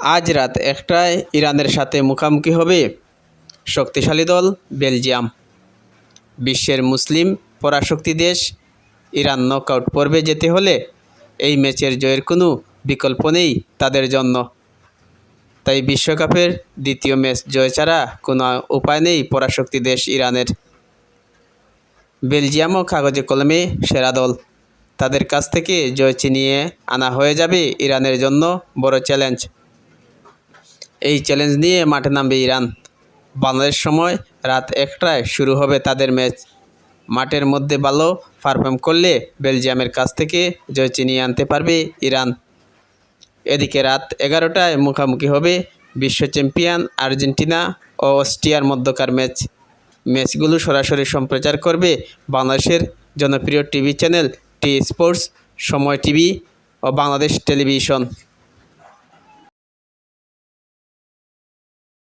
আজ রাত 1টায় ইরানের সাথে মুখোমুখি হবে শক্তিশালী দল বেলজিয়াম। বিশ্বের মুসলিম পরাশক্তি দেশ ইরান নকআউট পর্বে যেতে হলে এই ম্যাচের জয়ের কোনো বিকল্প নেই তাদের জন্য। তাই বিশ্বকাপের দ্বিতীয় ম্যাচ জয় ছাড়া কোনো উপায় নেই পরাশক্তি দেশ ইরানের। বেলজিয়ামও কাগজে কলমে সেরা দল, তাদের কাছ থেকে জয় ছিনিয়ে আনা হয়ে যাবে ইরানের জন্য বড় চ্যালেঞ্জ। এই চ্যালেঞ্জ নিয়ে মাঠে নামবে ইরান। বাংলাদেশ সময় রাত 1টায় শুরু হবে তাদের ম্যাচ। মাঠের মধ্যে ভালো পারফর্ম করলে বেলজিয়ামের কাছ থেকে জয় ছিনিয়ে আনতে পারবে ইরান। এদিকে রাত 11টায় মুখোমুখি হবে বিশ্ব চ্যাম্পিয়ন আর্জেন্টিনা ও অস্ট্রিয়ার মধ্যকার ম্যাচ। ম্যাচগুলো সরাসরি সম্প্রচার করবে বাংলাদেশের জনপ্রিয় টিভি চ্যানেল টি স্পোর্টস, সময় টিভি ও বাংলাদেশ টেলিভিশন।